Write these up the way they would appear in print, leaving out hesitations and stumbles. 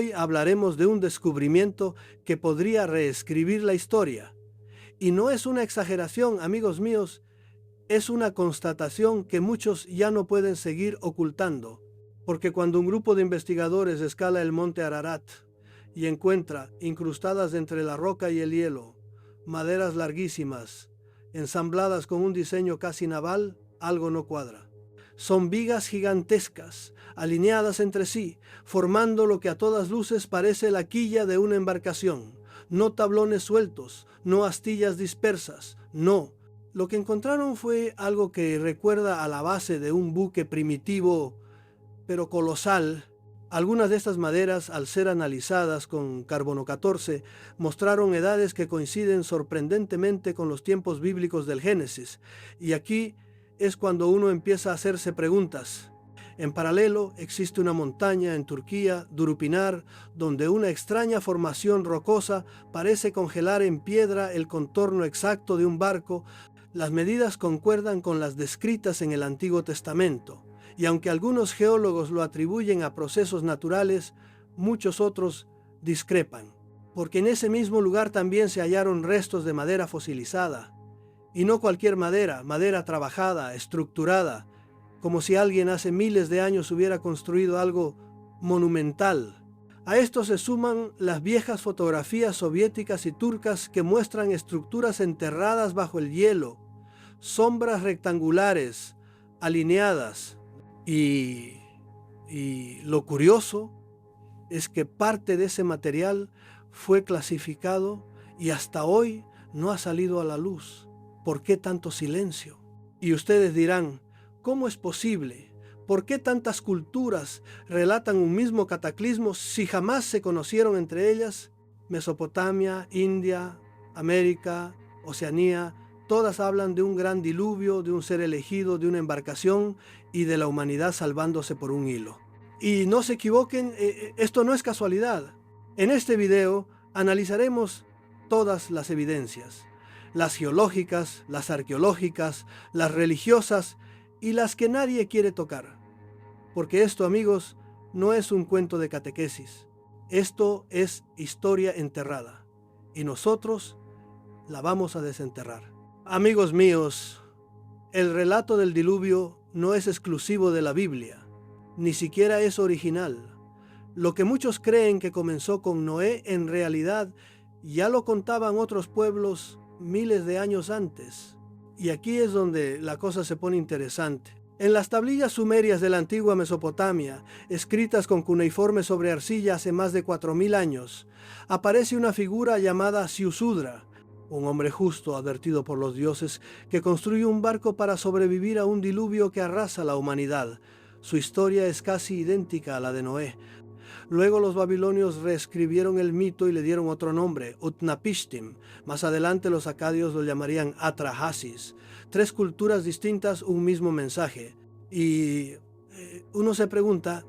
hoy hablaremos de un descubrimiento que podría reescribir la historia. Y no es una exageración, amigos míos, es una constatación que muchos ya no pueden seguir ocultando. Porque cuando un grupo de investigadores escala el monte Ararat y encuentra, incrustadas entre la roca y el hielo, maderas larguísimas, ensambladas con un diseño casi naval, algo no cuadra. Son vigas gigantescas, alineadas entre sí, formando lo que a todas luces parece la quilla de una embarcación. No tablones sueltos, no astillas dispersas, no. Lo que encontraron fue algo que recuerda a la base de un buque primitivo, pero colosal. Algunas de estas maderas, al ser analizadas con carbono 14, mostraron edades que coinciden sorprendentemente con los tiempos bíblicos del Génesis. Y aquí es cuando uno empieza a hacerse preguntas. En paralelo existe una montaña en Turquía, Durupinar, donde una extraña formación rocosa parece congelar en piedra el contorno exacto de un barco. Las medidas concuerdan con las descritas en el Antiguo Testamento. Y aunque algunos geólogos lo atribuyen a procesos naturales, muchos otros discrepan, porque en ese mismo lugar también se hallaron restos de madera fosilizada, y no cualquier madera, madera trabajada, estructurada, como si alguien hace miles de años hubiera construido algo monumental. A esto se suman las viejas fotografías soviéticas y turcas que muestran estructuras enterradas bajo el hielo, sombras rectangulares, alineadas. Y lo curioso es que parte de ese material fue clasificado y hasta hoy no ha salido a la luz. ¿Por qué tanto silencio? Y ustedes dirán, ¿cómo es posible? ¿Por qué tantas culturas relatan un mismo cataclismo si jamás se conocieron entre ellas? Mesopotamia, India, América, Oceanía, todas hablan de un gran diluvio, de un ser elegido, de una embarcación y de la humanidad salvándose por un hilo. Y no se equivoquen, esto no es casualidad. En este video analizaremos todas las evidencias, las geológicas, las arqueológicas, las religiosas y las que nadie quiere tocar. Porque esto, amigos, no es un cuento de catequesis. Esto es historia enterrada y nosotros la vamos a desenterrar. Amigos míos, el relato del diluvio no es exclusivo de la Biblia, ni siquiera es original. Lo que muchos creen que comenzó con Noé, en realidad ya lo contaban otros pueblos miles de años antes. Y aquí es donde la cosa se pone interesante. En las tablillas sumerias de la antigua Mesopotamia, escritas con cuneiforme sobre arcilla hace más de 4000 años, aparece una figura llamada Ziusudra, un hombre justo advertido por los dioses que construye un barco para sobrevivir a un diluvio que arrasa la humanidad. Su historia es casi idéntica a la de Noé. Luego los babilonios reescribieron el mito y le dieron otro nombre, Utnapishtim. Más adelante los acadios lo llamarían Atrahasis. 3 culturas distintas, un mismo mensaje. Y uno se pregunta,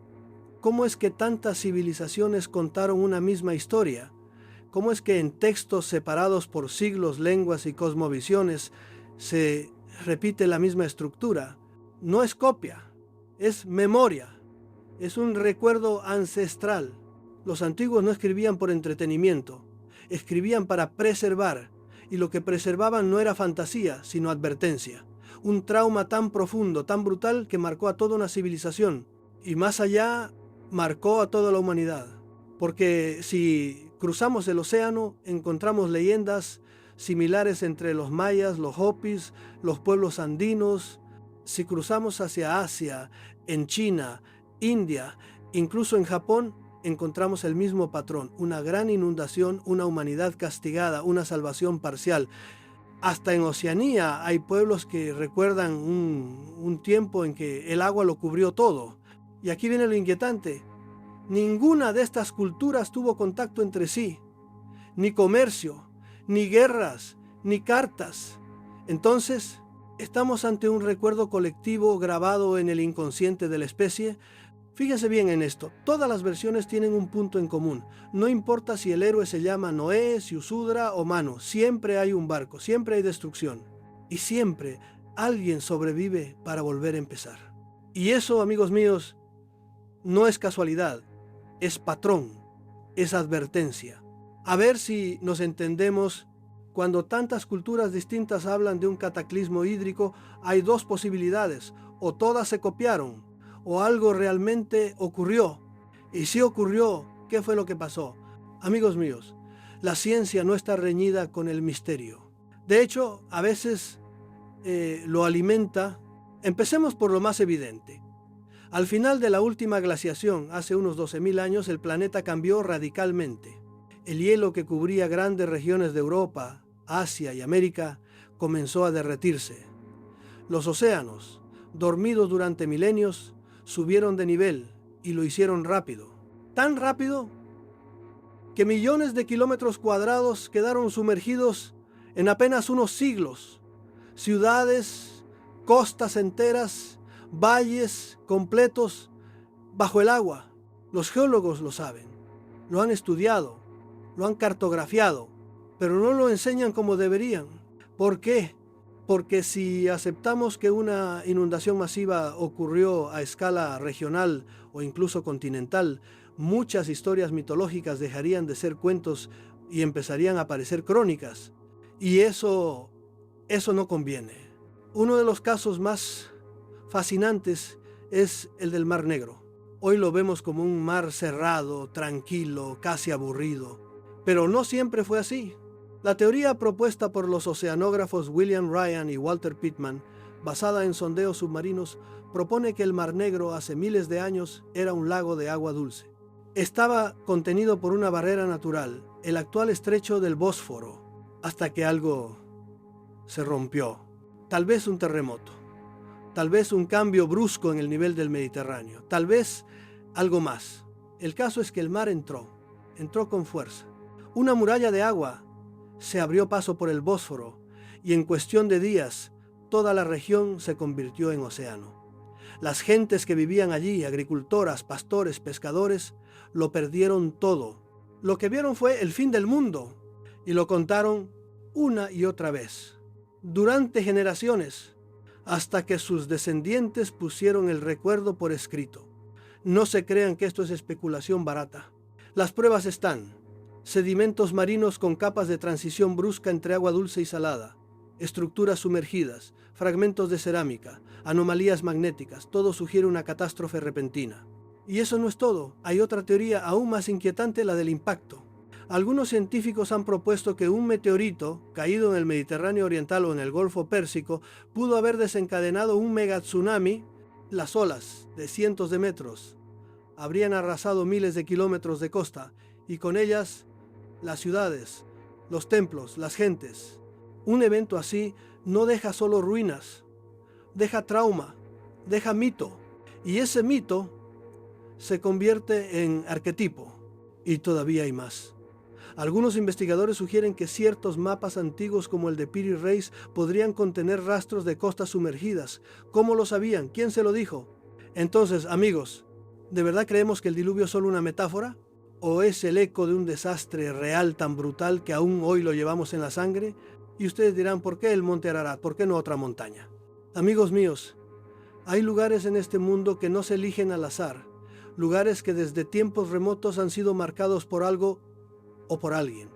¿cómo es que tantas civilizaciones contaron una misma historia? ¿Cómo es que en textos separados por siglos, lenguas y cosmovisiones se repite la misma estructura? No es copia, es memoria, es un recuerdo ancestral. Los antiguos no escribían por entretenimiento, escribían para preservar, y lo que preservaban no era fantasía, sino advertencia. Un trauma tan profundo, tan brutal, que marcó a toda una civilización, y más allá, marcó a toda la humanidad. Porque si cruzamos el océano, encontramos leyendas similares entre los mayas, los hopis, los pueblos andinos. Si cruzamos hacia Asia, en China, India, incluso en Japón, encontramos el mismo patrón: una gran inundación, una humanidad castigada, una salvación parcial. Hasta en Oceanía hay pueblos que recuerdan un tiempo en que el agua lo cubrió todo. Y aquí viene lo inquietante. Ninguna de estas culturas tuvo contacto entre sí, ni comercio, ni guerras, ni cartas. Entonces, ¿estamos ante un recuerdo colectivo grabado en el inconsciente de la especie? Fíjense bien en esto, todas las versiones tienen un punto en común. No importa si el héroe se llama Noé, Ziusudra o Mano, siempre hay un barco, siempre hay destrucción. Y siempre alguien sobrevive para volver a empezar. Y eso, amigos míos, no es casualidad, es patrón. es advertencia. A ver si nos entendemos. Cuando tantas culturas distintas hablan de un cataclismo hídrico, hay dos posibilidades: o todas se copiaron, o algo realmente ocurrió. Y si ocurrió, ¿qué fue lo que pasó? Amigos míos, la ciencia no está reñida con el misterio. De hecho, a veces lo alimenta. Empecemos por lo más evidente. Al final de la última glaciación, hace unos 12.000 años, el planeta cambió radicalmente. El hielo que cubría grandes regiones de Europa, Asia y América comenzó a derretirse. Los océanos, dormidos durante milenios, subieron de nivel y lo hicieron rápido. Tan rápido que millones de kilómetros cuadrados quedaron sumergidos en apenas unos siglos. Ciudades, costas enteras, valles completos bajo el agua. Los geólogos lo saben, lo han estudiado, lo han cartografiado, pero no lo enseñan como deberían. ¿Por qué? Porque si aceptamos que una inundación masiva ocurrió a escala regional o incluso continental, muchas historias mitológicas dejarían de ser cuentos y empezarían a aparecer crónicas. Y eso no conviene. Uno de los casos más fascinantes es el del Mar Negro. Hoy lo vemos como un mar cerrado, tranquilo, casi aburrido. Pero no siempre fue así. La teoría propuesta por los oceanógrafos William Ryan y Walter Pitman, basada en sondeos submarinos, propone que el Mar Negro hace miles de años era un lago de agua dulce. Estaba contenido por una barrera natural, el actual estrecho del Bósforo, hasta que algo se rompió. Tal vez un terremoto, tal vez un cambio brusco en el nivel del Mediterráneo, tal vez algo más. El caso es que el mar entró con fuerza. Una muralla de agua se abrió paso por el Bósforo y en cuestión de días toda la región se convirtió en océano. Las gentes que vivían allí, agricultoras, pastores, pescadores, lo perdieron todo. Lo que vieron fue el fin del mundo y lo contaron una y otra vez, durante generaciones, hasta que sus descendientes pusieron el recuerdo por escrito. No se crean que esto es especulación barata. Las pruebas están: sedimentos marinos con capas de transición brusca entre agua dulce y salada, estructuras sumergidas, fragmentos de cerámica, anomalías magnéticas, todo sugiere una catástrofe repentina. Y eso no es todo, hay otra teoría aún más inquietante, la del impacto. Algunos científicos han propuesto que un meteorito caído en el Mediterráneo Oriental o en el Golfo Pérsico pudo haber desencadenado un megatsunami. Las olas de cientos de metros habrían arrasado miles de kilómetros de costa y con ellas las ciudades, los templos, las gentes. Un evento así no deja solo ruinas, deja trauma, deja mito, y ese mito se convierte en arquetipo. Y todavía hay más. Algunos investigadores sugieren que ciertos mapas antiguos como el de Piri Reis podrían contener rastros de costas sumergidas. ¿Cómo lo sabían? ¿Quién se lo dijo? Entonces, amigos, ¿de verdad creemos que el diluvio es solo una metáfora? ¿O es el eco de un desastre real tan brutal que aún hoy lo llevamos en la sangre? Y ustedes dirán, ¿por qué el monte Ararat? ¿Por qué no otra montaña? Amigos míos, hay lugares en este mundo que no se eligen al azar, lugares que desde tiempos remotos han sido marcados por algo o por alguien.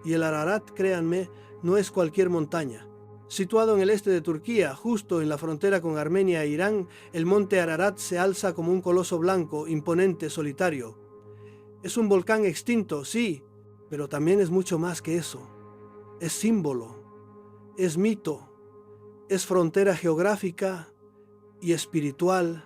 Y el Ararat, créanme, no es cualquier montaña. Situado en el este de Turquía, justo en la frontera con Armenia e Irán, el monte Ararat se alza como un coloso blanco, imponente, solitario. Es un volcán extinto, sí, pero también es mucho más que eso. Es símbolo, es mito, es frontera geográfica y espiritual.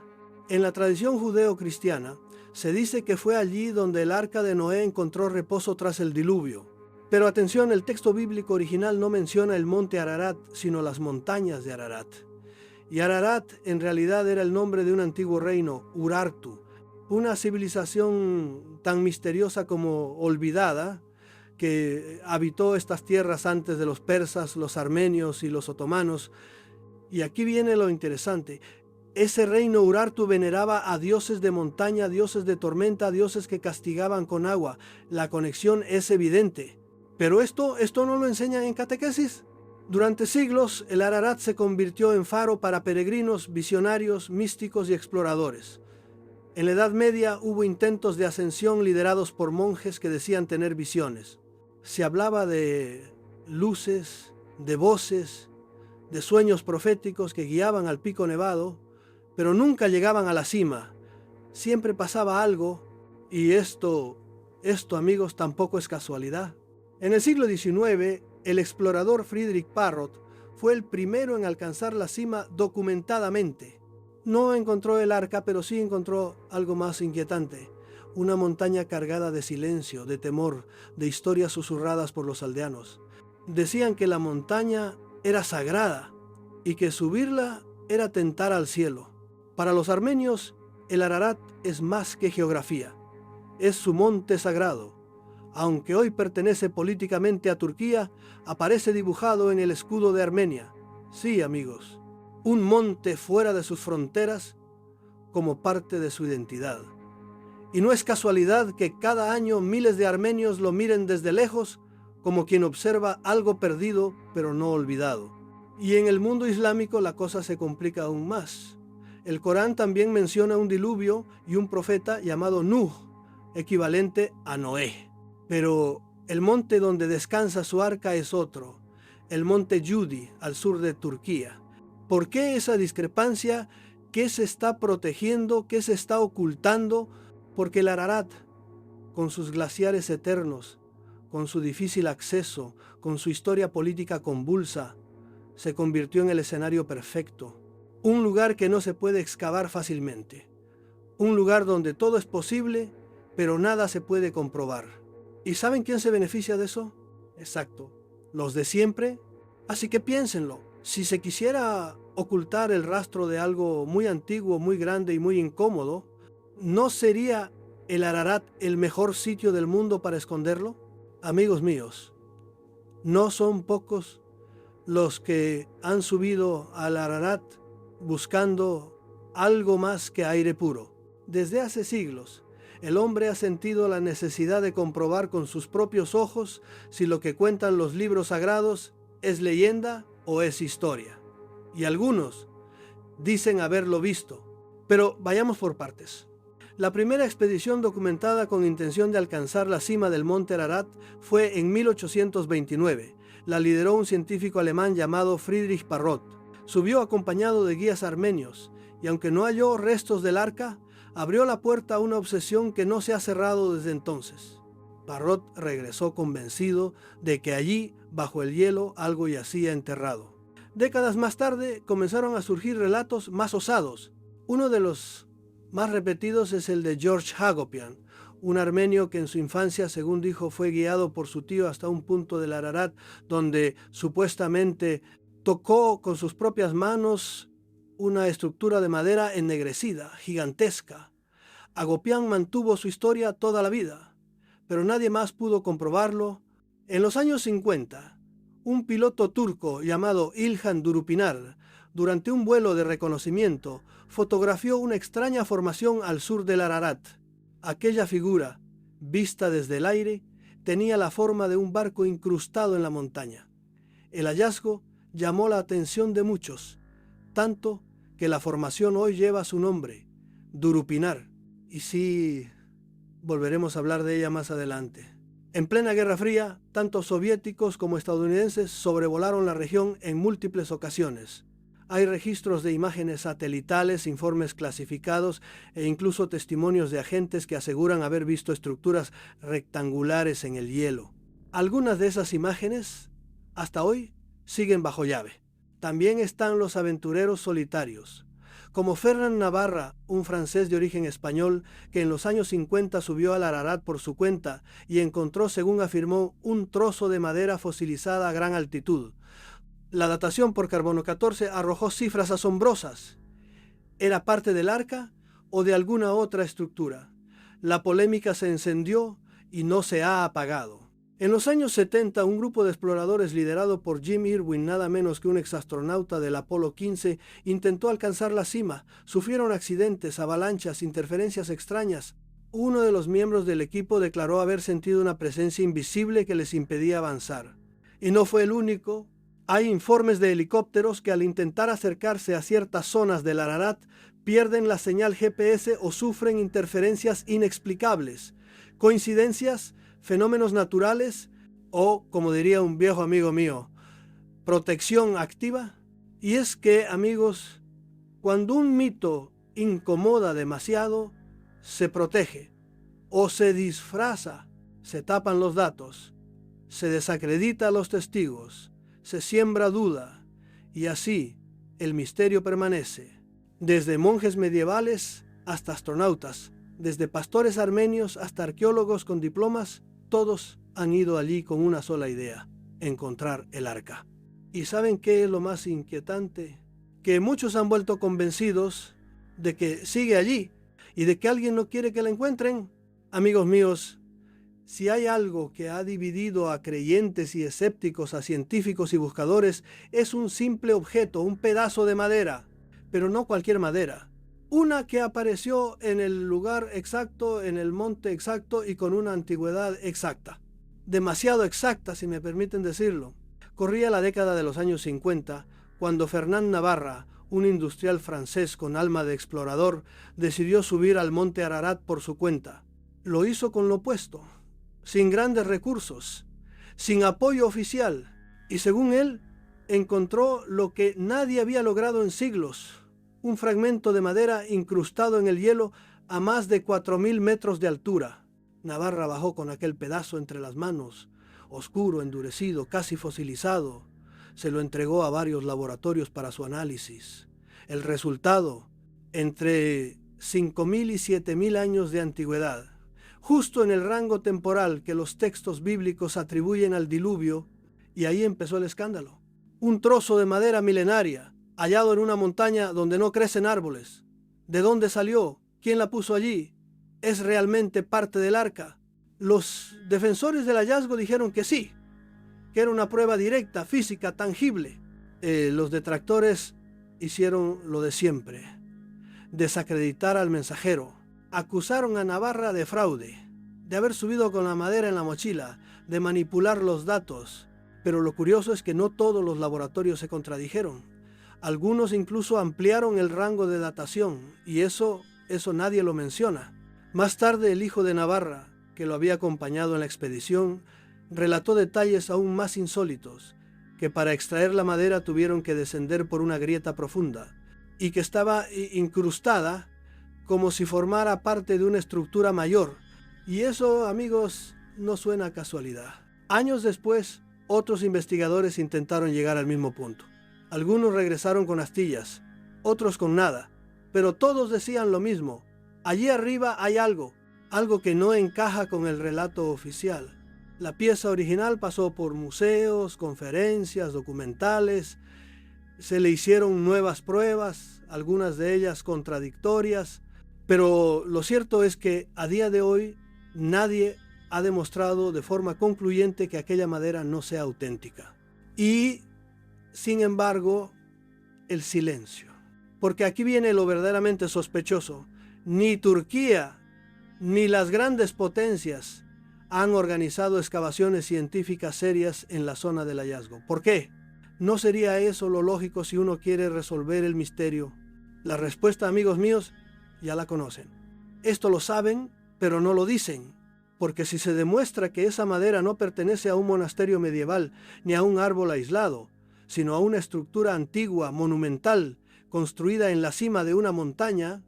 En la tradición judeo-cristiana se dice que fue allí donde el arca de Noé encontró reposo tras el diluvio. Pero atención, el texto bíblico original no menciona el monte Ararat, sino las montañas de Ararat. Y Ararat en realidad era el nombre de un antiguo reino, Urartu, una civilización tan misteriosa como olvidada, que habitó estas tierras antes de los persas, los armenios y los otomanos. Y aquí viene lo interesante. Ese reino Urartu veneraba a dioses de montaña, dioses de tormenta, dioses que castigaban con agua. La conexión es evidente. Pero esto no lo enseñan en catequesis. Durante siglos, el Ararat se convirtió en faro para peregrinos, visionarios, místicos y exploradores. En la Edad Media hubo intentos de ascensión liderados por monjes que decían tener visiones. Se hablaba de luces, de voces, de sueños proféticos que guiaban al pico nevado, pero nunca llegaban a la cima. Siempre pasaba algo, y esto amigos, tampoco es casualidad. En el siglo XIX, el explorador Frederick Parrott fue el primero en alcanzar la cima documentadamente. No encontró el arca, pero sí encontró algo más inquietante. Una montaña cargada de silencio, de temor, de historias susurradas por los aldeanos. Decían que la montaña era sagrada y que subirla era tentar al cielo. Para los armenios, el Ararat es más que geografía. Es su monte sagrado. Aunque hoy pertenece políticamente a Turquía, aparece dibujado en el escudo de Armenia. Sí, amigos, un monte fuera de sus fronteras como parte de su identidad. Y no es casualidad que cada año miles de armenios lo miren desde lejos como quien observa algo perdido pero no olvidado. Y en el mundo islámico la cosa se complica aún más. El Corán también menciona un diluvio y un profeta llamado Nuh, equivalente a Noé. Pero el monte donde descansa su arca es otro, el monte Yudi, al sur de Turquía. ¿Por qué esa discrepancia? ¿Qué se está protegiendo? ¿Qué se está ocultando? Porque el Ararat, con sus glaciares eternos, con su difícil acceso, con su historia política convulsa, se convirtió en el escenario perfecto. Un lugar que no se puede excavar fácilmente. Un lugar donde todo es posible, pero nada se puede comprobar. ¿Y saben quién se beneficia de eso? Exacto, los de siempre. Así que piénsenlo. Si se quisiera ocultar el rastro de algo muy antiguo, muy grande y muy incómodo, ¿no sería el Ararat el mejor sitio del mundo para esconderlo? Amigos míos, no son pocos los que han subido al Ararat buscando algo más que aire puro. Desde hace siglos, el hombre ha sentido la necesidad de comprobar con sus propios ojos si lo que cuentan los libros sagrados es leyenda o es historia. Y algunos dicen haberlo visto. Pero vayamos por partes. La primera expedición documentada con intención de alcanzar la cima del monte Ararat fue en 1829. La lideró un científico alemán llamado Friedrich Parrott. Subió acompañado de guías armenios y aunque no halló restos del arca, abrió la puerta a una obsesión que no se ha cerrado desde entonces. Parrott regresó convencido de que allí, bajo el hielo, algo yacía enterrado. Décadas más tarde comenzaron a surgir relatos más osados. Uno de los más repetidos es el de George Hagopian, un armenio que en su infancia, según dijo, fue guiado por su tío hasta un punto del Ararat donde supuestamente tocó con sus propias manos una estructura de madera ennegrecida, gigantesca. Hagopian mantuvo su historia toda la vida, pero nadie más pudo comprobarlo. En los años 50, un piloto turco llamado İlhan Durupinar, durante un vuelo de reconocimiento, fotografió una extraña formación al sur del Ararat. Aquella figura, vista desde el aire, tenía la forma de un barco incrustado en la montaña. El hallazgo llamó la atención de muchos, tanto que la formación hoy lleva su nombre, Durupinar. Y sí, volveremos a hablar de ella más adelante. En plena Guerra Fría, tanto soviéticos como estadounidenses sobrevolaron la región en múltiples ocasiones. Hay registros de imágenes satelitales, informes clasificados e incluso testimonios de agentes que aseguran haber visto estructuras rectangulares en el hielo. Algunas de esas imágenes, hasta hoy, siguen bajo llave. También están los aventureros solitarios, como Fernand Navarra, un francés de origen español que en los años 50 subió al Ararat por su cuenta y encontró, según afirmó, un trozo de madera fosilizada a gran altitud. La datación por carbono 14 arrojó cifras asombrosas. ¿Era parte del arca o de alguna otra estructura? La polémica se encendió y no se ha apagado. En los años 70, un grupo de exploradores liderado por Jim Irwin, nada menos que un exastronauta del Apolo 15, intentó alcanzar la cima. Sufrieron accidentes, avalanchas, interferencias extrañas. Uno de los miembros del equipo declaró haber sentido una presencia invisible que les impedía avanzar. Y no fue el único. Hay informes de helicópteros que al intentar acercarse a ciertas zonas del Ararat pierden la señal GPS o sufren interferencias inexplicables, coincidencias, fenómenos naturales o, como diría un viejo amigo mío, protección activa. Y es que, amigos, cuando un mito incomoda demasiado, se protege o se disfraza, se tapan los datos, se desacredita a los testigos, se siembra duda y así el misterio permanece. Desde monjes medievales hasta astronautas, desde pastores armenios hasta arqueólogos con diplomas, todos han ido allí con una sola idea: encontrar el arca. ¿Y saben qué es lo más inquietante? Que muchos han vuelto convencidos de que sigue allí y de que alguien no quiere que la encuentren. Amigos míos, si hay algo que ha dividido a creyentes y escépticos, a científicos y buscadores, es un simple objeto, un pedazo de madera, pero no cualquier madera. Una que apareció en el lugar exacto, en el monte exacto y con una antigüedad exacta. Demasiado exacta, si me permiten decirlo. Corría la década de los años 50, cuando Fernand Navarra, un industrial francés con alma de explorador, decidió subir al monte Ararat por su cuenta. Lo hizo con lo opuesto, sin grandes recursos, sin apoyo oficial, y según él, encontró lo que nadie había logrado en siglos: un fragmento de madera incrustado en el hielo a más de 4.000 metros de altura. Navarra bajó con aquel pedazo entre las manos, oscuro, endurecido, casi fosilizado. Se lo entregó a varios laboratorios para su análisis. El resultado, entre 5.000 y 7.000 años de antigüedad, justo en el rango temporal que los textos bíblicos atribuyen al diluvio, y ahí empezó el escándalo. Un trozo de madera milenaria, hallado en una montaña donde no crecen árboles. ¿De dónde salió? ¿Quién la puso allí? ¿Es realmente parte del arca? Los defensores del hallazgo dijeron que sí, que era una prueba directa, física, tangible. Los detractores hicieron lo de siempre: desacreditar al mensajero. Acusaron a Navarra de fraude, de haber subido con la madera en la mochila, de manipular los datos. Pero lo curioso es que no todos los laboratorios se contradijeron. Algunos incluso ampliaron el rango de datación, y eso nadie lo menciona. Más tarde, el hijo de Navarra, que lo había acompañado en la expedición, relató detalles aún más insólitos: que para extraer la madera tuvieron que descender por una grieta profunda, y que estaba incrustada como si formara parte de una estructura mayor. Y eso, amigos, no suena a casualidad. Años después, otros investigadores intentaron llegar al mismo punto. Algunos regresaron con astillas, otros con nada, pero todos decían lo mismo: allí arriba hay algo que no encaja con el relato oficial. La pieza original pasó por museos, conferencias, documentales. Se le hicieron nuevas pruebas, algunas de ellas contradictorias, pero lo cierto es que a día de hoy nadie ha demostrado de forma concluyente que aquella madera no sea auténtica. Y, sin embargo, el silencio. Porque aquí viene lo verdaderamente sospechoso: ni Turquía ni las grandes potencias han organizado excavaciones científicas serias en la zona del hallazgo. ¿Por qué? ¿No sería eso lo lógico si uno quiere resolver el misterio? La respuesta, amigos míos, ya la conocen. Esto lo saben, pero no lo dicen. Porque si se demuestra que esa madera no pertenece a un monasterio medieval ni a un árbol aislado, sino a una estructura antigua, monumental, construida en la cima de una montaña,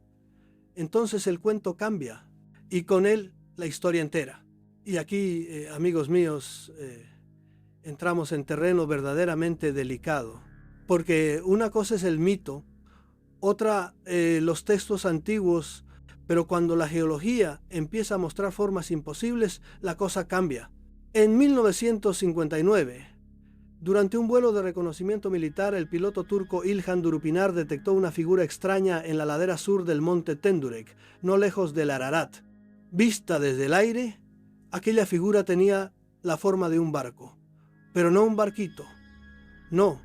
entonces el cuento cambia, y con él la historia entera. Y aquí, amigos míos, entramos en terreno verdaderamente delicado, porque una cosa es el mito, otra los textos antiguos, pero cuando la geología empieza a mostrar formas imposibles, la cosa cambia. En 1959, durante un vuelo de reconocimiento militar, el piloto turco İlhan Durupinar detectó una figura extraña en la ladera sur del monte Tendürek, no lejos del Ararat. Vista desde el aire, aquella figura tenía la forma de un barco, pero no un barquito. No,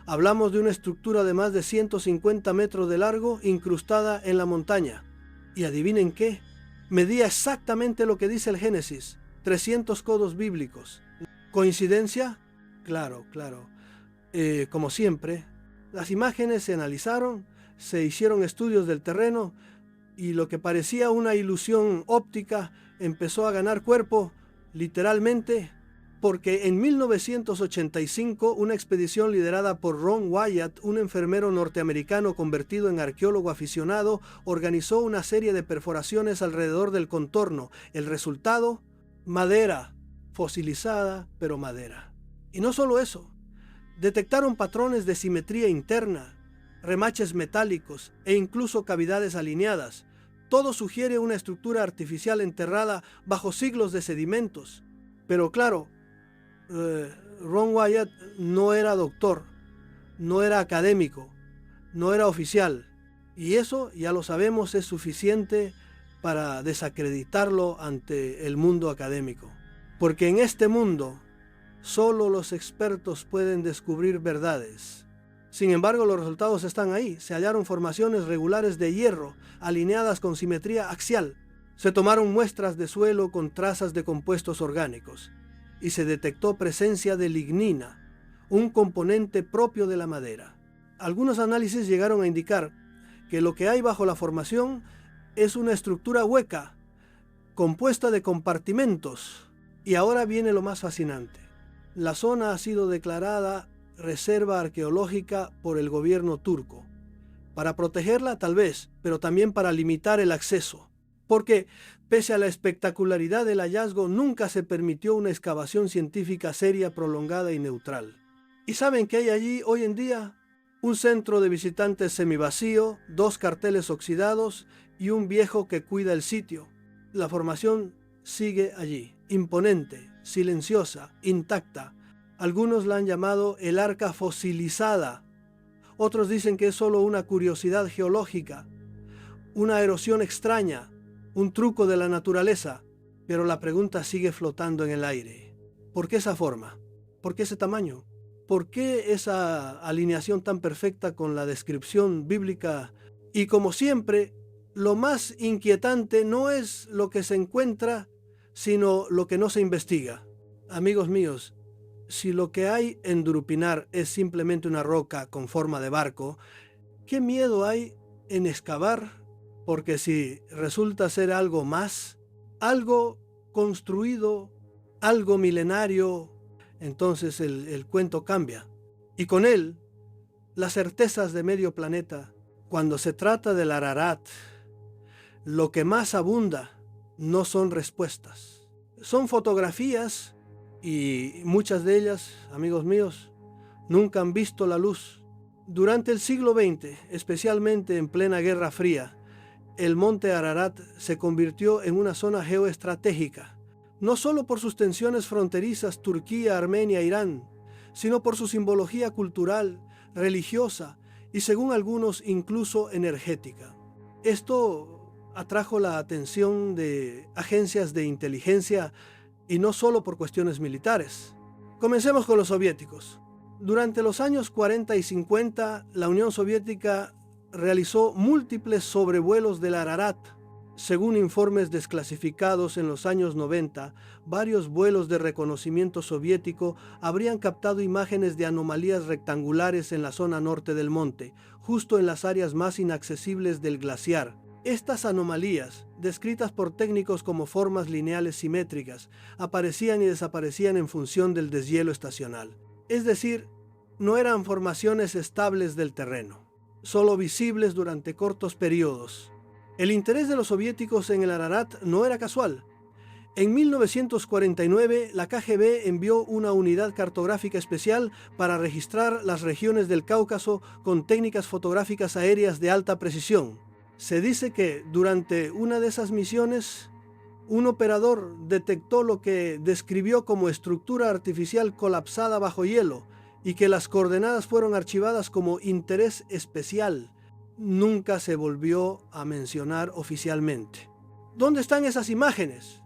hablamos de una estructura de más de 150 metros de largo, incrustada en la montaña. Y adivinen qué, medía exactamente lo que dice el Génesis, 300 codos bíblicos. ¿Coincidencia? Claro. Como siempre, las imágenes se analizaron, se hicieron estudios del terreno y lo que parecía una ilusión óptica empezó a ganar cuerpo, literalmente, porque en 1985 una expedición liderada por Ron Wyatt, un enfermero norteamericano convertido en arqueólogo aficionado, organizó una serie de perforaciones alrededor del contorno. El resultado, madera, fosilizada, pero madera. Y no solo eso, detectaron patrones de simetría interna, remaches metálicos e incluso cavidades alineadas. Todo sugiere una estructura artificial enterrada bajo siglos de sedimentos. Pero claro, Ron Wyatt no era doctor, no era académico, no era oficial. Y eso, ya lo sabemos, es suficiente para desacreditarlo ante el mundo académico. Porque en este mundo, solo los expertos pueden descubrir verdades. Sin embargo, los resultados están ahí. Se hallaron formaciones regulares de hierro, alineadas con simetría axial. Se tomaron muestras de suelo con trazas de compuestos orgánicos y se detectó presencia de lignina, un componente propio de la madera. Algunos análisis llegaron a indicar que lo que hay bajo la formación es una estructura hueca, compuesta de compartimentos. Y ahora viene lo más fascinante. La zona ha sido declarada reserva arqueológica por el gobierno turco. Para protegerla tal vez, pero también para limitar el acceso. Porque, pese a la espectacularidad del hallazgo, nunca se permitió una excavación científica seria, prolongada y neutral. ¿Y saben qué hay allí hoy en día? Un centro de visitantes semivacío, 2 carteles oxidados y un viejo que cuida el sitio. La formación sigue allí, imponente, silenciosa, intacta. Algunos la han llamado el arca fosilizada. Otros dicen que es solo una curiosidad geológica, una erosión extraña, un truco de la naturaleza. Pero la pregunta sigue flotando en el aire. ¿Por qué esa forma? ¿Por qué ese tamaño? ¿Por qué esa alineación tan perfecta con la descripción bíblica? Y como siempre, lo más inquietante no es lo que se encuentra, sino lo que no se investiga. Amigos míos, si lo que hay en Durupinar es simplemente una roca con forma de barco, ¿qué miedo hay en excavar? Porque si resulta ser algo más, algo construido, algo milenario, entonces el cuento cambia. Y con él, las certezas de medio planeta. Cuando se trata del Ararat, lo que más abunda no son respuestas. Son fotografías y muchas de ellas, amigos míos, nunca han visto la luz. Durante el siglo XX, especialmente en plena Guerra Fría, el monte Ararat se convirtió en una zona geoestratégica, no solo por sus tensiones fronterizas Turquía, Armenia, Irán, sino por su simbología cultural, religiosa y, según algunos, incluso energética. Esto atrajo la atención de agencias de inteligencia y no solo por cuestiones militares. Comencemos con los soviéticos. Durante los años 40 y 50, la Unión Soviética realizó múltiples sobrevuelos del Ararat. Según informes desclasificados en los años 90, varios vuelos de reconocimiento soviético habrían captado imágenes de anomalías rectangulares en la zona norte del monte, justo en las áreas más inaccesibles del glaciar. Estas anomalías, descritas por técnicos como formas lineales simétricas, aparecían y desaparecían en función del deshielo estacional. Es decir, no eran formaciones estables del terreno, solo visibles durante cortos periodos. El interés de los soviéticos en el Ararat no era casual. En 1949, la KGB envió una unidad cartográfica especial para registrar las regiones del Cáucaso con técnicas fotográficas aéreas de alta precisión. Se dice que durante una de esas misiones, un operador detectó lo que describió como estructura artificial colapsada bajo hielo y que las coordenadas fueron archivadas como interés especial. Nunca se volvió a mencionar oficialmente. ¿Dónde están esas imágenes?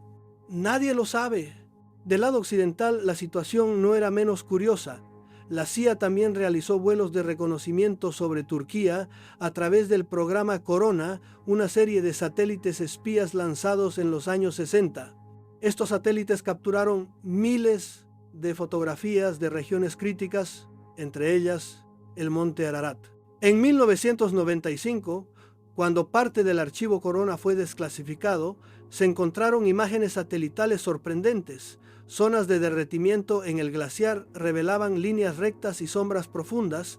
Nadie lo sabe. Del lado occidental, la situación no era menos curiosa. La CIA también realizó vuelos de reconocimiento sobre Turquía a través del programa Corona, una serie de satélites espías lanzados en los años 60. Estos satélites capturaron miles de fotografías de regiones críticas, entre ellas el monte Ararat. En 1995, cuando parte del archivo Corona fue desclasificado, se encontraron imágenes satelitales sorprendentes. Zonas de derretimiento en el glaciar revelaban líneas rectas y sombras profundas.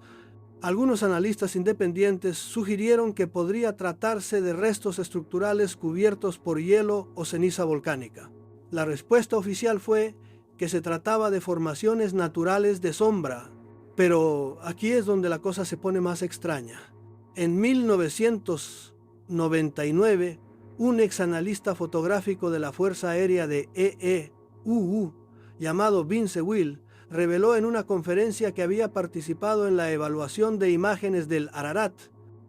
Algunos analistas independientes sugirieron que podría tratarse de restos estructurales cubiertos por hielo o ceniza volcánica. La respuesta oficial fue que se trataba de formaciones naturales de sombra. Pero aquí es donde la cosa se pone más extraña. En 1999, un exanalista fotográfico de la Fuerza Aérea de EEUU, llamado Vince Will, reveló en una conferencia que había participado en la evaluación de imágenes del Ararat.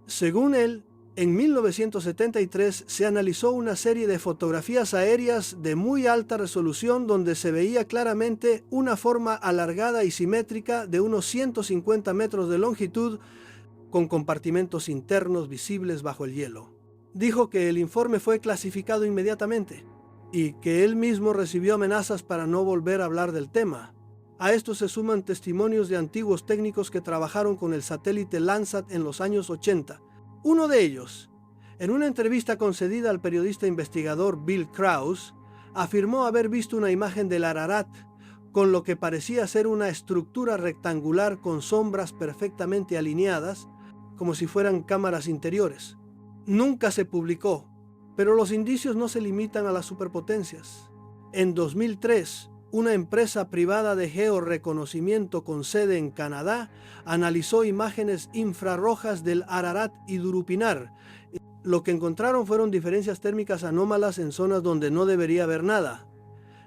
Según él, en 1973 se analizó una serie de fotografías aéreas de muy alta resolución donde se veía claramente una forma alargada y simétrica de unos 150 metros de longitud con compartimentos internos visibles bajo el hielo. Dijo que el informe fue clasificado inmediatamente y que él mismo recibió amenazas para no volver a hablar del tema. A esto se suman testimonios de antiguos técnicos que trabajaron con el satélite Landsat en los años 80. Uno de ellos, en una entrevista concedida al periodista investigador Bill Krause, afirmó haber visto una imagen del Ararat con lo que parecía ser una estructura rectangular con sombras perfectamente alineadas, como si fueran cámaras interiores. Nunca se publicó, pero los indicios no se limitan a las superpotencias. En 2003, una empresa privada de georreconocimiento con sede en Canadá analizó imágenes infrarrojas del Ararat y Durupinar. Lo que encontraron fueron diferencias térmicas anómalas en zonas donde no debería haber nada.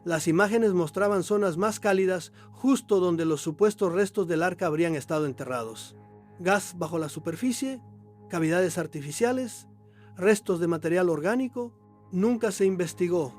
Las imágenes mostraban zonas más cálidas justo donde los supuestos restos del arca habrían estado enterrados. Gas bajo la superficie, cavidades artificiales, restos de material orgánico, nunca se investigó.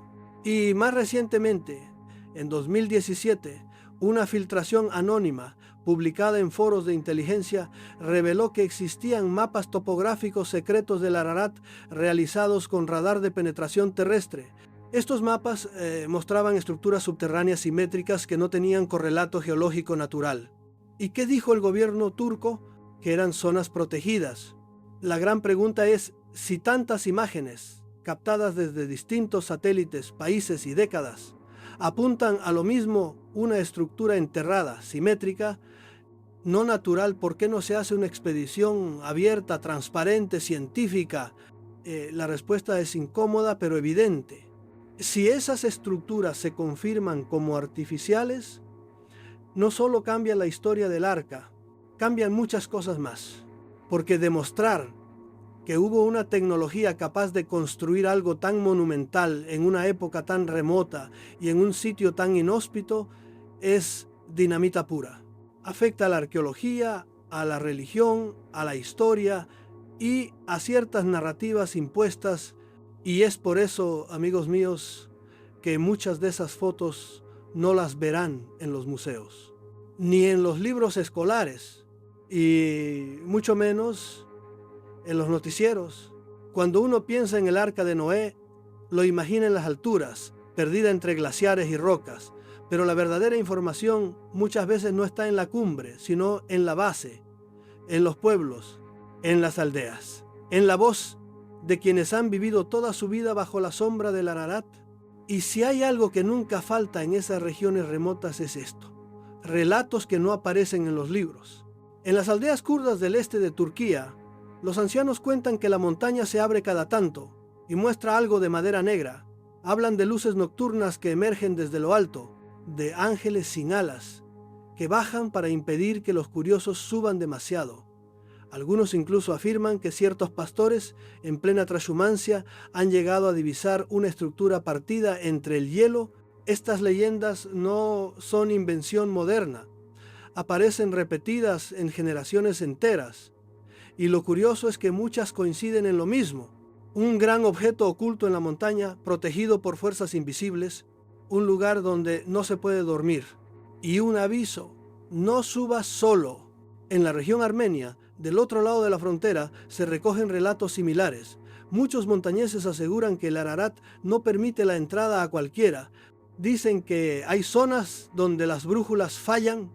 Y más recientemente, en 2017, una filtración anónima publicada en foros de inteligencia reveló que existían mapas topográficos secretos del Ararat realizados con radar de penetración terrestre. Estos mapas mostraban estructuras subterráneas simétricas que no tenían correlato geológico natural. ¿Y qué dijo el gobierno turco? Que eran zonas protegidas. La gran pregunta es, si tantas imágenes, captadas desde distintos satélites, países y décadas, apuntan a lo mismo, una estructura enterrada, simétrica, no natural, ¿por qué no se hace una expedición abierta, transparente, científica? La respuesta es incómoda, pero evidente. Si esas estructuras se confirman como artificiales, no solo cambia la historia del arca, cambian muchas cosas más. Porque demostrar que hubo una tecnología capaz de construir algo tan monumental en una época tan remota y en un sitio tan inhóspito es dinamita pura. Afecta a la arqueología, a la religión, a la historia y a ciertas narrativas impuestas, y es por eso, amigos míos, que muchas de esas fotos no las verán en los museos, ni en los libros escolares, y mucho menos en los noticieros. Cuando uno piensa en el arca de Noé, lo imagina en las alturas, perdida entre glaciares y rocas, pero la verdadera información muchas veces no está en la cumbre, sino en la base, en los pueblos, en las aldeas, en la voz de quienes han vivido toda su vida bajo la sombra del Ararat. Y si hay algo que nunca falta en esas regiones remotas es esto: relatos que no aparecen en los libros. En las aldeas kurdas del este de Turquía, los ancianos cuentan que la montaña se abre cada tanto y muestra algo de madera negra. Hablan de luces nocturnas que emergen desde lo alto, de ángeles sin alas, que bajan para impedir que los curiosos suban demasiado. Algunos incluso afirman que ciertos pastores, en plena trashumancia, han llegado a divisar una estructura partida entre el hielo. Estas leyendas no son invención moderna, aparecen repetidas en generaciones enteras. Y lo curioso es que muchas coinciden en lo mismo: un gran objeto oculto en la montaña, protegido por fuerzas invisibles, un lugar donde no se puede dormir. Y un aviso: no subas solo. En la región armenia, del otro lado de la frontera, se recogen relatos similares. Muchos montañeses aseguran que el Ararat no permite la entrada a cualquiera. Dicen que hay zonas donde las brújulas fallan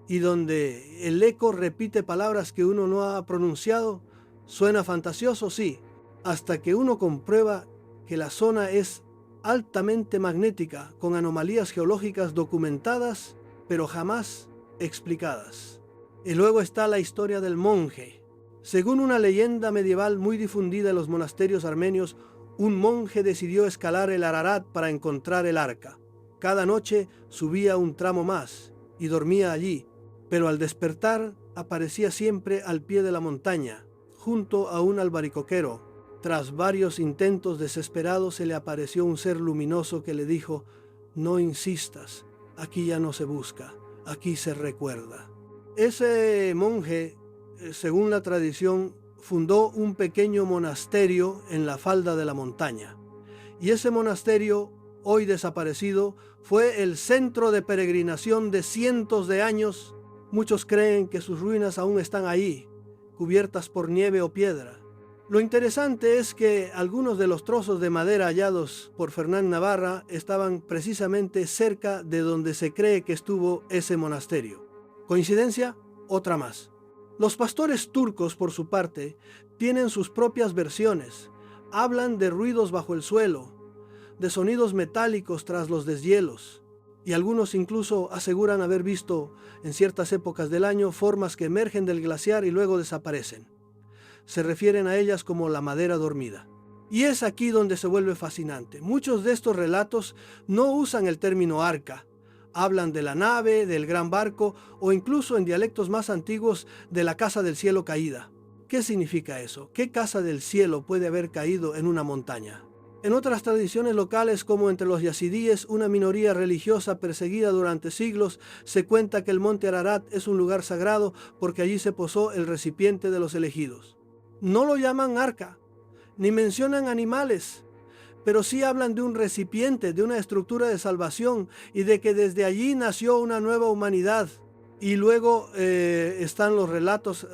y donde el eco repite palabras que uno no ha pronunciado. Suena fantasioso, sí, hasta que uno comprueba que la zona es altamente magnética, con anomalías geológicas documentadas, pero jamás explicadas. Y luego está la historia del monje. Según una leyenda medieval muy difundida en los monasterios armenios, un monje decidió escalar el Ararat para encontrar el arca. Cada noche subía un tramo más y dormía allí, pero al despertar aparecía siempre al pie de la montaña, junto a un albaricoquero. Tras varios intentos desesperados se le apareció un ser luminoso que le dijo: no insistas, aquí ya no se busca, aquí se recuerda. Ese monje, según la tradición, fundó un pequeño monasterio en la falda de la montaña. Y ese monasterio, hoy desaparecido, fue el centro de peregrinación de cientos de años. Muchos creen que sus ruinas aún están ahí, cubiertas por nieve o piedra. Lo interesante es que algunos de los trozos de madera hallados por Fernán Navarra estaban precisamente cerca de donde se cree que estuvo ese monasterio. ¿Coincidencia? Otra más. Los pastores turcos, por su parte, tienen sus propias versiones. Hablan de ruidos bajo el suelo, de sonidos metálicos tras los deshielos, y algunos incluso aseguran haber visto en ciertas épocas del año formas que emergen del glaciar y luego desaparecen. Se refieren a ellas como la madera dormida. Y es aquí donde se vuelve fascinante. Muchos de estos relatos no usan el término arca. Hablan de la nave, del gran barco o incluso en dialectos más antiguos de la casa del cielo caída. ¿Qué significa eso? ¿Qué casa del cielo puede haber caído en una montaña? En otras tradiciones locales, como entre los yazidíes, una minoría religiosa perseguida durante siglos, se cuenta que el monte Ararat es un lugar sagrado porque allí se posó el recipiente de los elegidos. No lo llaman arca, ni mencionan animales, pero sí hablan de un recipiente, de una estructura de salvación y de que desde allí nació una nueva humanidad. Y luego están los relatos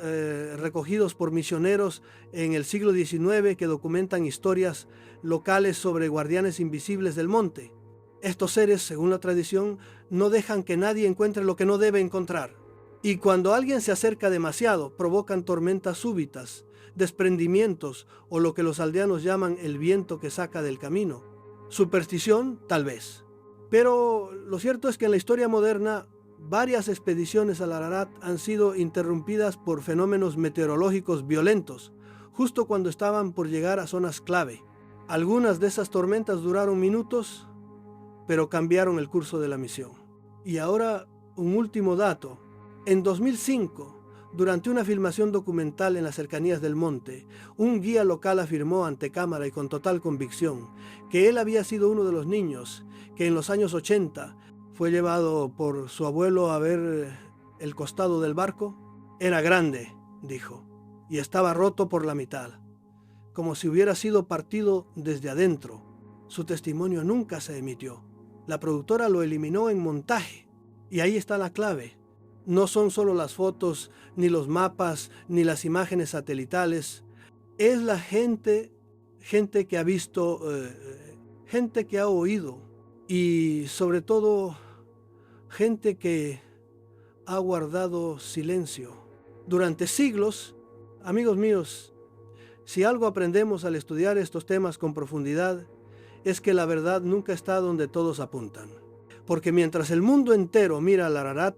recogidos por misioneros en el siglo XIX que documentan historias locales sobre guardianes invisibles del monte. Estos seres, según la tradición, no dejan que nadie encuentre lo que no debe encontrar. Y cuando alguien se acerca demasiado, provocan tormentas súbitas, desprendimientos o lo que los aldeanos llaman el viento que saca del camino. Superstición, tal vez. Pero lo cierto es que en la historia moderna, varias expediciones al Ararat han sido interrumpidas por fenómenos meteorológicos violentos, justo cuando estaban por llegar a zonas clave. Algunas de esas tormentas duraron minutos, pero cambiaron el curso de la misión. Y ahora, un último dato. En 2005, durante una filmación documental en las cercanías del monte, un guía local afirmó ante cámara y con total convicción que él había sido uno de los niños que en los años 80 fue llevado por su abuelo a ver el costado del barco. Era grande, dijo, y estaba roto por la mitad, como si hubiera sido partido desde adentro. Su testimonio nunca se emitió. La productora lo eliminó en montaje. Y ahí está la clave. No son solo las fotos, ni los mapas, ni las imágenes satelitales. Es la gente que ha visto, gente que ha oído y sobre todo gente que ha guardado silencio. Durante siglos, amigos míos, si algo aprendemos al estudiar estos temas con profundidad, es que la verdad nunca está donde todos apuntan. Porque mientras el mundo entero mira al Ararat,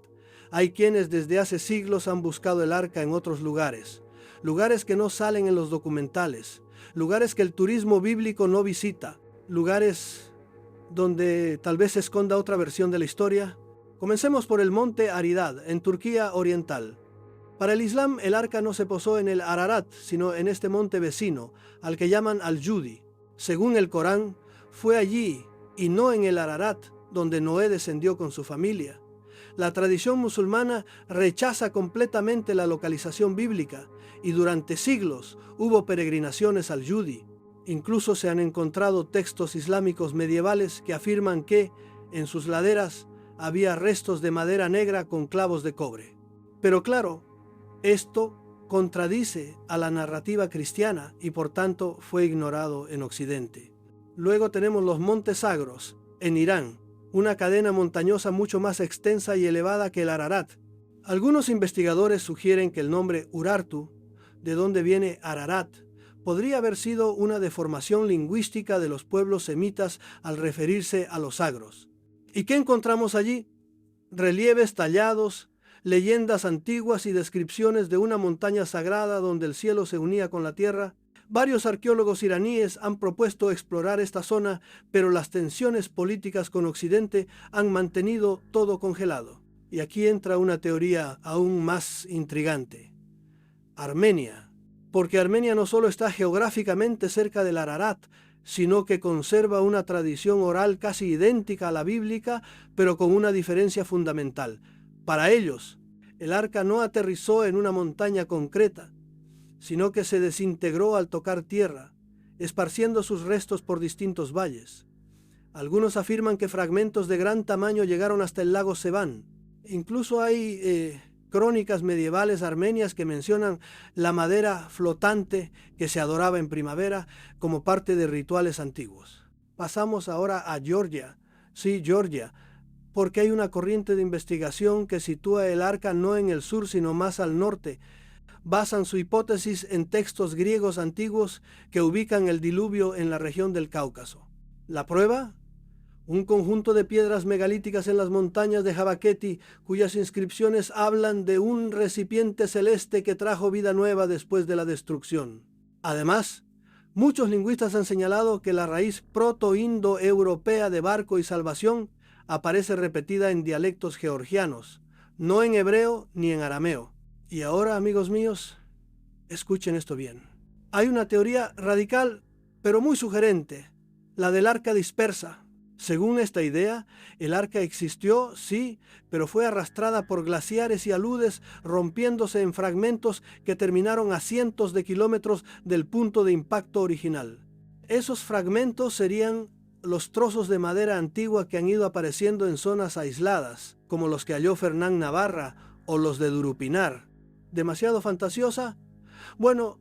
hay quienes desde hace siglos han buscado el arca en otros lugares, lugares que no salen en los documentales, lugares que el turismo bíblico no visita, lugares donde tal vez se esconda otra versión de la historia. Comencemos por el monte Aridad, en Turquía oriental. Para el Islam, el arca no se posó en el Ararat, sino en este monte vecino, al que llaman Al-Judi. Según el Corán, fue allí, y no en el Ararat, donde Noé descendió con su familia. La tradición musulmana rechaza completamente la localización bíblica y durante siglos hubo peregrinaciones al Judi. Incluso se han encontrado textos islámicos medievales que afirman que en sus laderas había restos de madera negra con clavos de cobre. Pero claro, esto contradice a la narrativa cristiana y por tanto fue ignorado en Occidente. Luego tenemos los Montes Zagros, en Irán, una cadena montañosa mucho más extensa y elevada que el Ararat. Algunos investigadores sugieren que el nombre Urartu, de donde viene Ararat, podría haber sido una deformación lingüística de los pueblos semitas al referirse a los agros. ¿Y qué encontramos allí? Relieves tallados, leyendas antiguas y descripciones de una montaña sagrada donde el cielo se unía con la tierra. Varios arqueólogos iraníes han propuesto explorar esta zona, pero las tensiones políticas con Occidente han mantenido todo congelado. Y aquí entra una teoría aún más intrigante. Armenia. Porque Armenia no solo está geográficamente cerca del Ararat, sino que conserva una tradición oral casi idéntica a la bíblica, pero con una diferencia fundamental. Para ellos, el arca no aterrizó en una montaña concreta, sino que se desintegró al tocar tierra, esparciendo sus restos por distintos valles. Algunos afirman que fragmentos de gran tamaño llegaron hasta el lago Seván. Incluso hay crónicas medievales armenias que mencionan la madera flotante que se adoraba en primavera como parte de rituales antiguos. Pasamos ahora a Georgia. Sí, Georgia, porque hay una corriente de investigación que sitúa el arca no en el sur sino más al norte. Basan su hipótesis en textos griegos antiguos que ubican el diluvio en la región del Cáucaso. ¿La prueba? Un conjunto de piedras megalíticas en las montañas de Jabaqueti, cuyas inscripciones hablan de un recipiente celeste que trajo vida nueva después de la destrucción. Además, muchos lingüistas han señalado que la raíz proto-indo-europea de barco y salvación aparece repetida en dialectos georgianos, no en hebreo ni en arameo. Y ahora, amigos míos, escuchen esto bien. Hay una teoría radical, pero muy sugerente, la del arca dispersa. Según esta idea, el arca existió, sí, pero fue arrastrada por glaciares y aludes, rompiéndose en fragmentos que terminaron a cientos de kilómetros del punto de impacto original. Esos fragmentos serían los trozos de madera antigua que han ido apareciendo en zonas aisladas, como los que halló Fernán Navarra o los de Durupinar. ¿Demasiado fantasiosa? Bueno,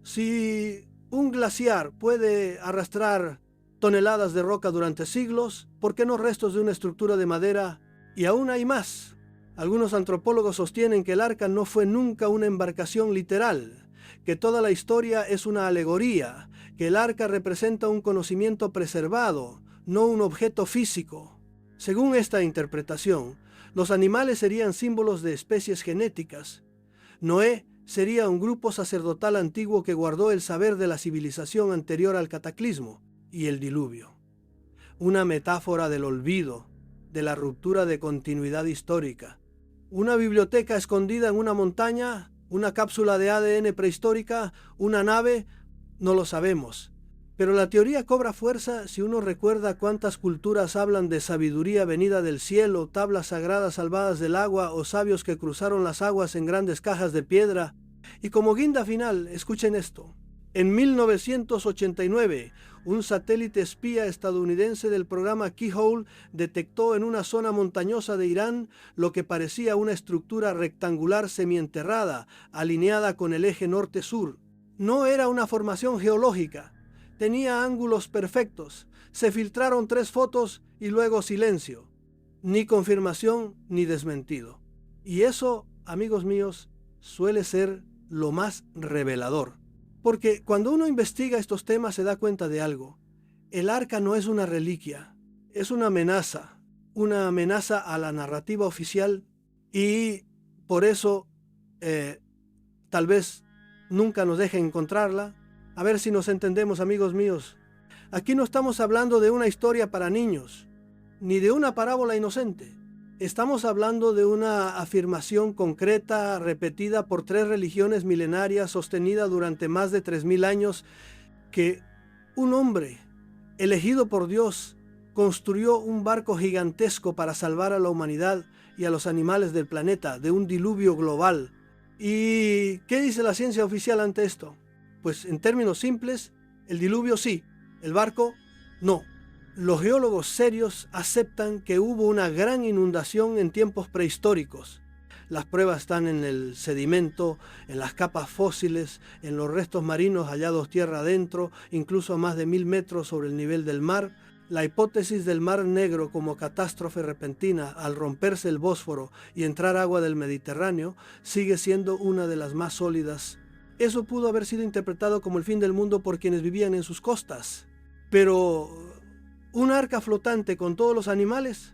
si un glaciar puede arrastrar toneladas de roca durante siglos, ¿por qué no restos de una estructura de madera? Y aún hay más. Algunos antropólogos sostienen que el arca no fue nunca una embarcación literal, que toda la historia es una alegoría, que el arca representa un conocimiento preservado, no un objeto físico. Según esta interpretación, los animales serían símbolos de especies genéticas. Noé sería un grupo sacerdotal antiguo que guardó el saber de la civilización anterior al cataclismo y el diluvio. Una metáfora del olvido, de la ruptura de continuidad histórica. Una biblioteca escondida en una montaña, una cápsula de ADN prehistórica, una nave, no lo sabemos. Pero la teoría cobra fuerza si uno recuerda cuántas culturas hablan de sabiduría venida del cielo, tablas sagradas salvadas del agua o sabios que cruzaron las aguas en grandes cajas de piedra. Y como guinda final, escuchen esto. En 1989, un satélite espía estadounidense del programa Keyhole detectó en una zona montañosa de Irán lo que parecía una estructura rectangular semienterrada, alineada con el eje norte-sur. No era una formación geológica, tenía ángulos perfectos. Se filtraron 3 fotos y luego silencio. Ni confirmación ni desmentido. Y eso, amigos míos, suele ser lo más revelador. Porque cuando uno investiga estos temas se da cuenta de algo. El arca no es una reliquia, es una amenaza a la narrativa oficial y por eso tal vez nunca nos dejen encontrarla. A ver si nos entendemos, amigos míos. Aquí no estamos hablando de una historia para niños, ni de una parábola inocente. Estamos hablando de una afirmación concreta, repetida por 3 religiones milenarias, sostenida durante más de 3000 años, que un hombre elegido por Dios construyó un barco gigantesco para salvar a la humanidad y a los animales del planeta de un diluvio global. ¿Y qué dice la ciencia oficial ante esto? Pues en términos simples, el diluvio sí, el barco no. Los geólogos serios aceptan que hubo una gran inundación en tiempos prehistóricos. Las pruebas están en el sedimento, en las capas fósiles, en los restos marinos hallados tierra adentro, incluso a más de 1000 metros sobre el nivel del mar. La hipótesis del Mar Negro como catástrofe repentina al romperse el Bósforo y entrar agua del Mediterráneo sigue siendo una de las más sólidas. Eso pudo haber sido interpretado como el fin del mundo por quienes vivían en sus costas. Pero un arca flotante con todos los animales,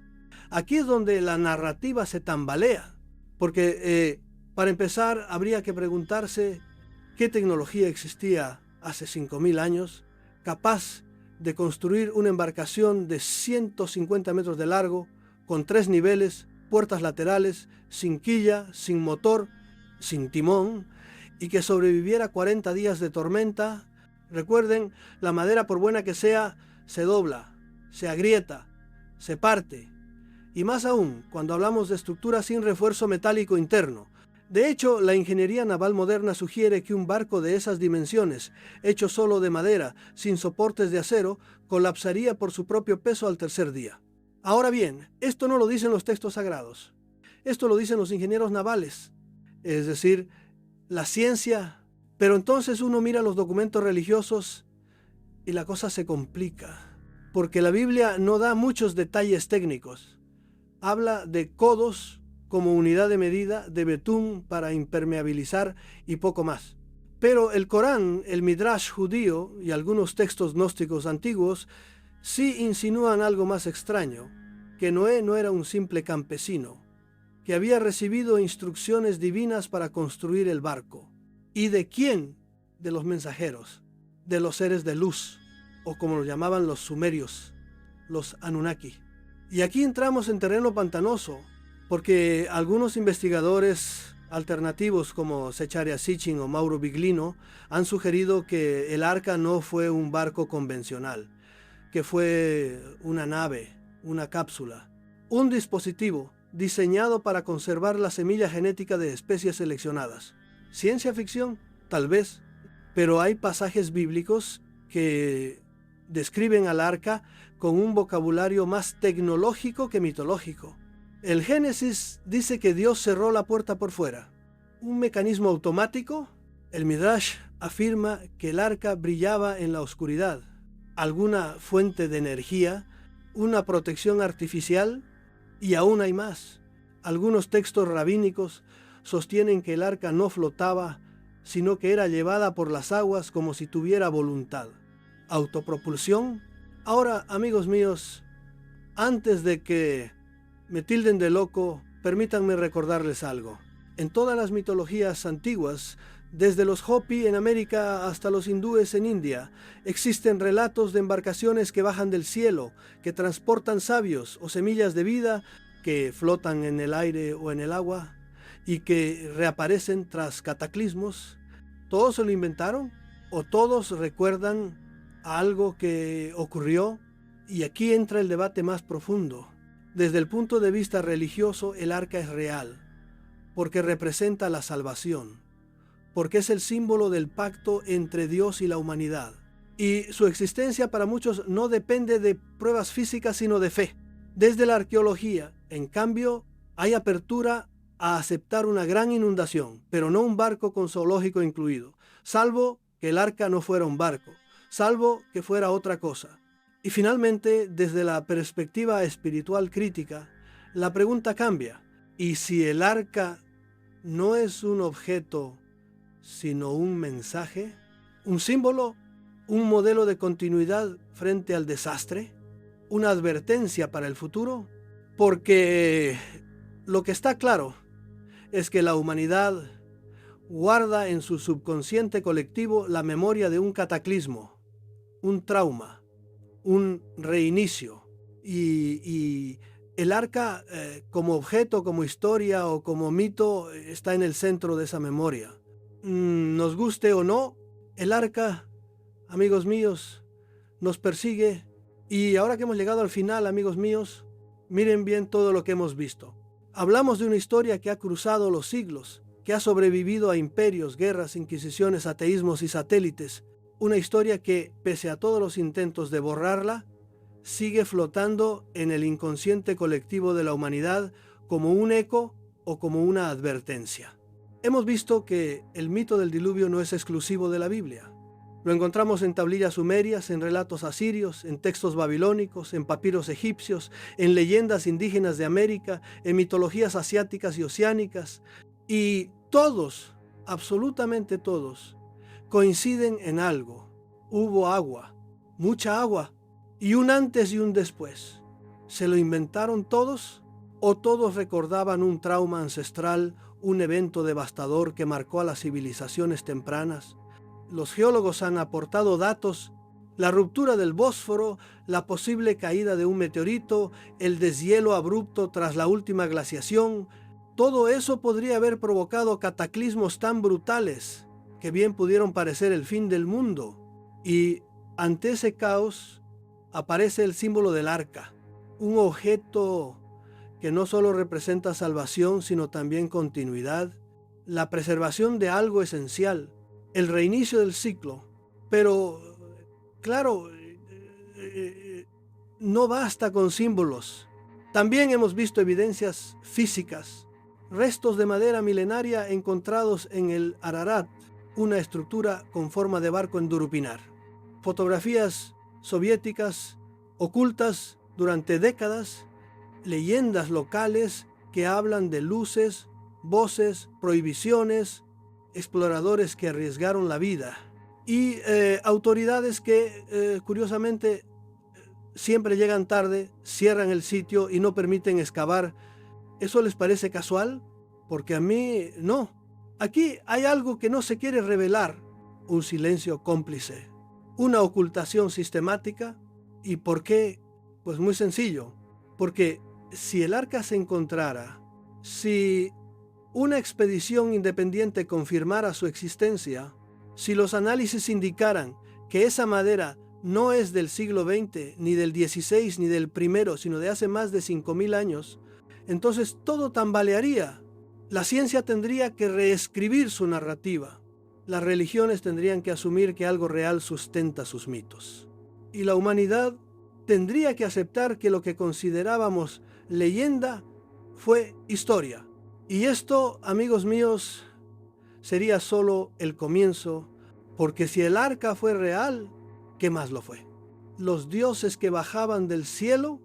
aquí es donde la narrativa se tambalea. Porque para empezar habría que preguntarse qué tecnología existía hace 5.000 años capaz de construir una embarcación de 150 metros de largo, con 3 niveles, puertas laterales, sin quilla, sin motor, sin timón, y que sobreviviera 40 días de tormenta. Recuerden, la madera, por buena que sea, se dobla, se agrieta, se parte. Y más aún, cuando hablamos de estructuras sin refuerzo metálico interno. De hecho, la ingeniería naval moderna sugiere que un barco de esas dimensiones, hecho solo de madera, sin soportes de acero, colapsaría por su propio peso al tercer día. Ahora bien, esto no lo dicen los textos sagrados. Esto lo dicen los ingenieros navales, es decir, la ciencia. Pero entonces uno mira los documentos religiosos y la cosa se complica, porque la Biblia no da muchos detalles técnicos. Habla de codos como unidad de medida, de betún para impermeabilizar y poco más. Pero el Corán, el Midrash judío y algunos textos gnósticos antiguos sí insinúan algo más extraño, que Noé no era un simple campesino, que había recibido instrucciones divinas para construir el barco. ¿Y de quién? De los mensajeros, de los seres de luz, o como los llamaban los sumerios, los Anunnaki. Y aquí entramos en terreno pantanoso, porque algunos investigadores alternativos como Zecharia Sitchin o Mauro Biglino han sugerido que el arca no fue un barco convencional, que fue una nave, una cápsula, un dispositivo diseñado para conservar la semilla genética de especies seleccionadas. ¿Ciencia ficción? Tal vez, pero hay pasajes bíblicos que describen al arca con un vocabulario más tecnológico que mitológico. El Génesis dice que Dios cerró la puerta por fuera. ¿Un mecanismo automático? El Midrash afirma que el arca brillaba en la oscuridad. ¿Alguna fuente de energía? ¿Una protección artificial? Y aún hay más. Algunos textos rabínicos sostienen que el arca no flotaba, sino que era llevada por las aguas como si tuviera voluntad. ¿Autopropulsión? Ahora, amigos míos, antes de que me tilden de loco, permítanme recordarles algo. En todas las mitologías antiguas, desde los Hopi en América hasta los hindúes en India, existen relatos de embarcaciones que bajan del cielo, que transportan sabios o semillas de vida, que flotan en el aire o en el agua y que reaparecen tras cataclismos. ¿Todos se lo inventaron? ¿O todos recuerdan algo que ocurrió? Y aquí entra el debate más profundo. Desde el punto de vista religioso, el arca es real, porque representa la salvación, porque es el símbolo del pacto entre Dios y la humanidad. Y su existencia para muchos no depende de pruebas físicas, sino de fe. Desde la arqueología, en cambio, hay apertura a aceptar una gran inundación, pero no un barco con zoológico incluido, salvo que el arca no fuera un barco, salvo que fuera otra cosa. Y finalmente, desde la perspectiva espiritual crítica, la pregunta cambia. ¿Y si el arca no es un objeto, sino un mensaje? ¿Un símbolo? ¿Un modelo de continuidad frente al desastre? ¿Una advertencia para el futuro? Porque lo que está claro es que la humanidad guarda en su subconsciente colectivo la memoria de un cataclismo, un trauma, un reinicio, y el arca como objeto, como historia o como mito está en el centro de esa memoria. Nos guste o no, el arca, amigos míos, nos persigue. Y ahora que hemos llegado al final, amigos míos, miren bien todo lo que hemos visto. Hablamos de una historia que ha cruzado los siglos, que ha sobrevivido a imperios, guerras, inquisiciones, ateísmos y satélites. Una historia que, pese a todos los intentos de borrarla, sigue flotando en el inconsciente colectivo de la humanidad como un eco o como una advertencia. Hemos visto que el mito del diluvio no es exclusivo de la Biblia. Lo encontramos en tablillas sumerias, en relatos asirios, en textos babilónicos, en papiros egipcios, en leyendas indígenas de América, en mitologías asiáticas y oceánicas. Y todos, absolutamente todos, coinciden en algo. Hubo agua, mucha agua, y un antes y un después. ¿Se lo inventaron todos? ¿O todos recordaban un trauma ancestral, un evento devastador que marcó a las civilizaciones tempranas? Los geólogos han aportado datos: la ruptura del Bósforo, la posible caída de un meteorito, el deshielo abrupto tras la última glaciación. Todo eso podría haber provocado cataclismos tan brutales que bien pudieron parecer el fin del mundo. Y ante ese caos aparece el símbolo del arca, un objeto que no solo representa salvación, sino también continuidad, la preservación de algo esencial, el reinicio del ciclo. Pero, claro, no basta con símbolos. También hemos visto evidencias físicas, restos de madera milenaria encontrados en el Ararat, una estructura con forma de barco en Durupinar. Fotografías soviéticas ocultas durante décadas, leyendas locales que hablan de luces, voces, prohibiciones, exploradores que arriesgaron la vida y autoridades que curiosamente siempre llegan tarde, cierran el sitio y no permiten excavar. ¿Eso les parece casual? Porque a mí no. Aquí hay algo que no se quiere revelar, un silencio cómplice, una ocultación sistemática. ¿Y por qué? Pues muy sencillo, porque si el arca se encontrara, si una expedición independiente confirmara su existencia, si los análisis indicaran que esa madera no es del siglo XX, ni del XVI, ni del primero, sino de hace más de 5.000 años, entonces todo tambalearía. La ciencia tendría que reescribir su narrativa. Las religiones tendrían que asumir que algo real sustenta sus mitos. Y la humanidad tendría que aceptar que lo que considerábamos leyenda fue historia. Y esto, amigos míos, sería solo el comienzo, porque si el arca fue real, ¿qué más lo fue? Los dioses que bajaban del cielo,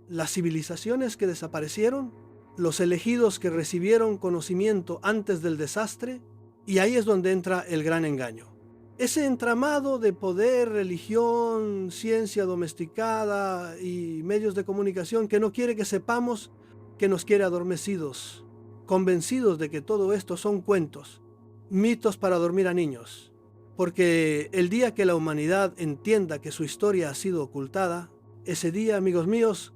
las civilizaciones que desaparecieron, los elegidos que recibieron conocimiento antes del desastre, y ahí es donde entra el gran engaño. Ese entramado de poder, religión, ciencia domesticada y medios de comunicación que no quiere que sepamos, que nos quiere adormecidos, convencidos de que todo esto son cuentos, mitos para dormir a niños. Porque el día que la humanidad entienda que su historia ha sido ocultada, ese día, amigos míos,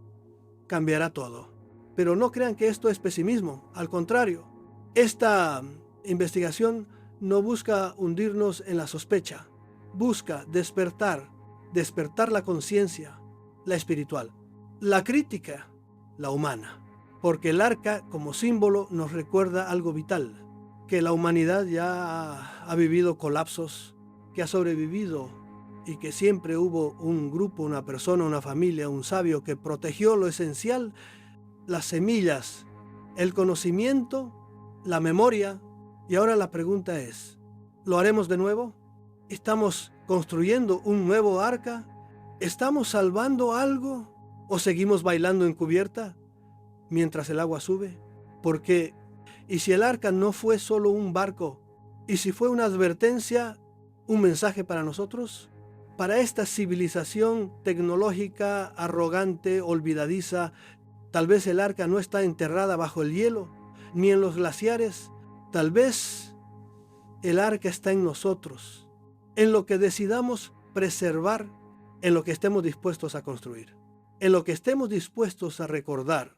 cambiará todo. Pero no crean que esto es pesimismo, al contrario. Esta investigación no busca hundirnos en la sospecha, busca despertar la conciencia, la espiritual, la crítica, la humana. Porque el arca como símbolo nos recuerda algo vital, que la humanidad ya ha vivido colapsos, que ha sobrevivido y que siempre hubo un grupo, una persona, una familia, un sabio que protegió lo esencial, las semillas, el conocimiento, la memoria. Y ahora la pregunta es, ¿lo haremos de nuevo? ¿Estamos construyendo un nuevo arca? ¿Estamos salvando algo? ¿O seguimos bailando en cubierta mientras el agua sube? Porque, ¿y si el arca no fue solo un barco? ¿Y si fue una advertencia, un mensaje para nosotros? Para esta civilización tecnológica, arrogante, olvidadiza, tal vez el arca no está enterrada bajo el hielo, ni en los glaciares. Tal vez el arca está en nosotros, en lo que decidamos preservar, en lo que estemos dispuestos a construir, en lo que estemos dispuestos a recordar.